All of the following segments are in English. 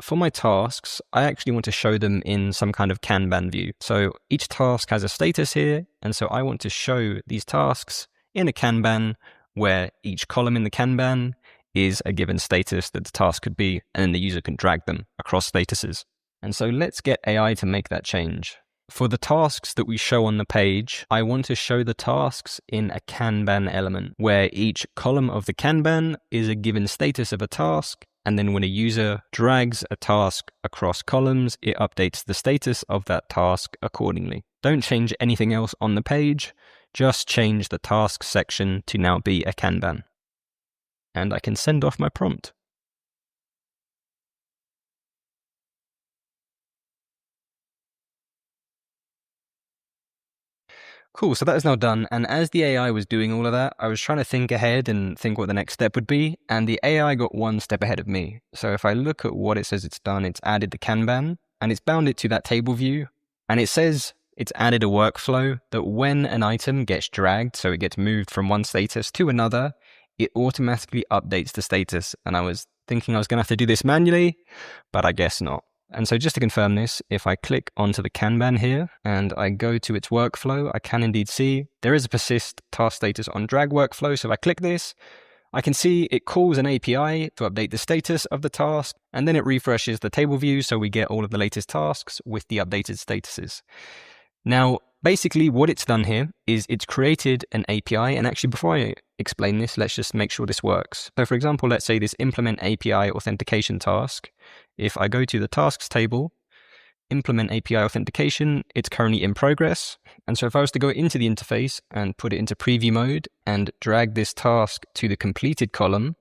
for my tasks, I actually want to show them in some kind of Kanban view. So each task has a status here. And so I want to show these tasks in a Kanban where each column in the Kanban is a given status that the task could be, and then the user can drag them across statuses. And so let's get AI to make that change. For the tasks that we show on the page, I want to show the tasks in a Kanban element where each column of the Kanban is a given status of a task. And then when a user drags a task across columns, it updates the status of that task accordingly. Don't change anything else on the page, just change the task section to now be a Kanban. And I can send off my prompt. Cool, so that is now done. And as the AI was doing all of that, I was trying to think ahead and think what the next step would be. And the AI got one step ahead of me. So if I look at what it says it's done, it's added the Kanban and it's bound it to that table view. And it says it's added a workflow that when an item gets dragged, so it gets moved from one status to another, it automatically updates the status. And I was thinking I was going to have to do this manually, but I guess not. And so just to confirm this, if I click onto the Kanban here and I go to its workflow, I can indeed see there is a persist task status on drag workflow. So if I click this, I can see it calls an API to update the status of the task, and then it refreshes the table view so we get all of the latest tasks with the updated statuses. Now, basically what it's done here is it's created an API, and actually before I explain this, let's just make sure this works. So for example, let's say this implement API authentication task. If I go to the tasks table, implement API authentication, it's currently in progress. And so if I was to go into the interface and put it into preview mode and drag this task to the completed column,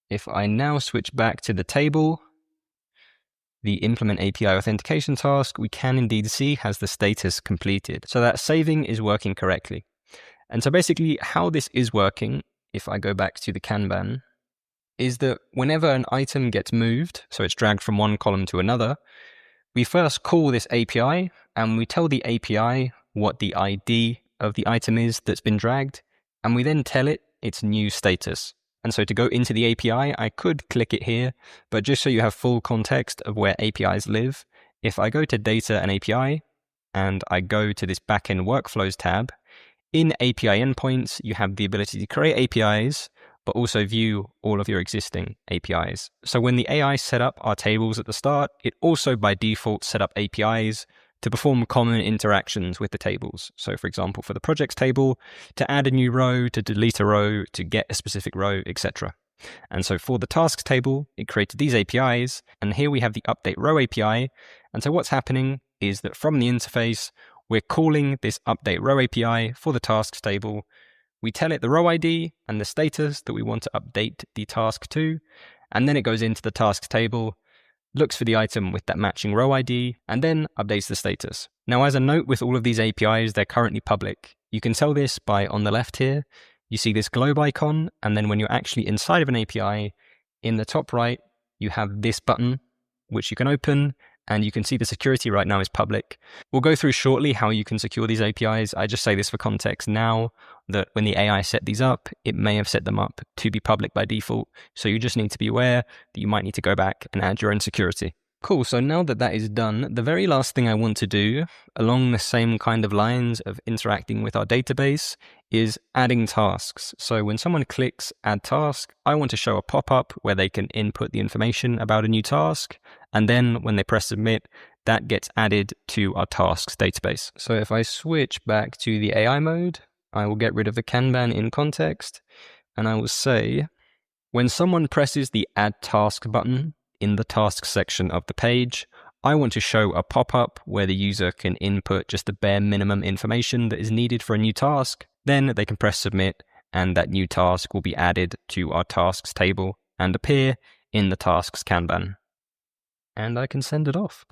if I now switch back to the table, the implement API authentication task, we can indeed see has the status completed. So that saving is working correctly. And so basically how this is working, if I go back to the Kanban, is that whenever an item gets moved, so it's dragged from one column to another, we first call this API and we tell the API what the ID of the item is that's been dragged, and we then tell it its new status. And so to go into the API, I could click it here, but just so you have full context of where APIs live, if I go to Data and API, and I go to this Backend Workflows tab, in API Endpoints, you have the ability to create APIs, but also view all of your existing APIs. So when the AI set up our tables at the start, it also by default set up APIs to perform common interactions with the tables. So for example, for the projects table, to add a new row, to delete a row, to get a specific row, etc. And so for the tasks table, it created these APIs, and here we have the update row API. And so what's happening is that from the interface, we're calling this update row API for the tasks table. We tell it the row ID and the status that we want to update the task to, and then it goes into the tasks table, looks for the item with that matching row ID, and then updates the status. Now, as a note with all of these APIs, they're currently public. You can tell this by on the left here, you see this globe icon, and then when you're actually inside of an API, in the top right, you have this button, which you can open, and you can see the security right now is public. We'll go through shortly how you can secure these APIs. I just say this for context now that when the AI set these up, it may have set them up to be public by default. So you just need to be aware that you might need to go back and add your own security. Cool, so now that that is done, the very last thing I want to do, along the same kind of lines of interacting with our database, is adding tasks. So when someone clicks add task, I want to show a pop-up where they can input the information about a new task, and then when they press submit, that gets added to our tasks database. So if I switch back to the AI mode, I will get rid of the Kanban in context, and I will say, when someone presses the add task button in the tasks section of the page, I want to show a pop-up where the user can input just the bare minimum information that is needed for a new task. Then they can press submit, and that new task will be added to our tasks table and appear in the tasks Kanban. And I can send it off.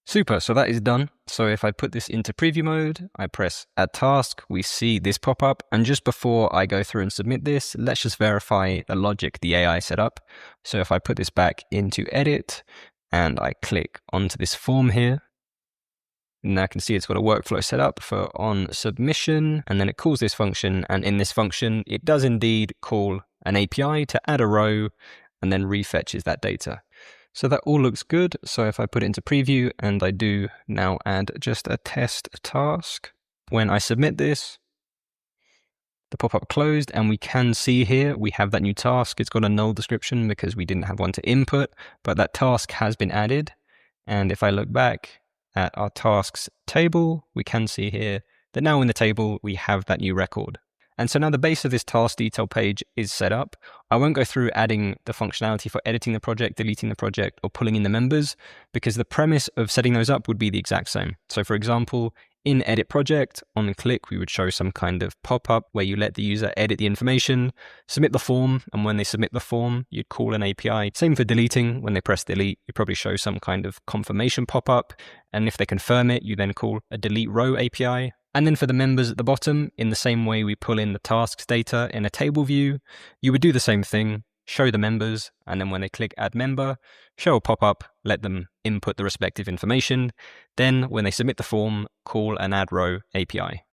Super, so that is done. So if I put this into preview mode, I press add task, we see this pop up. And just before I go through and submit this, let's just verify the logic the AI set up. So if I put this back into edit and I click onto this form here, Now I can see it's got a workflow set up for on submission, and then it calls this function, and in this function, it does indeed call an API to add a row, and then refetches that data. So that all looks good. So if I put it into preview and I do now add just a test task, when I submit this, the pop-up closed, and we can see here we have that new task. It's got a null description because we didn't have one to input, but that task has been added. And if I look back at our tasks table, we can see here that now in the table we have that new record. And so now the base of this task detail page is set up. I won't go through adding the functionality for editing the project, deleting the project, or pulling in the members, because the premise of setting those up would be the exact same. So for example, in edit project, on click, we would show some kind of pop-up where you let the user edit the information, submit the form, and when they submit the form, you'd call an API. Same for deleting. When they press delete, you probably show some kind of confirmation pop-up, and if they confirm it, you then call a delete row API. And then for the members at the bottom, in the same way we pull in the tasks data in a table view, you would do the same thing, show the members, and then when they click add member, show a pop-up, let them input the respective information. Then when they submit the form, call an add row API.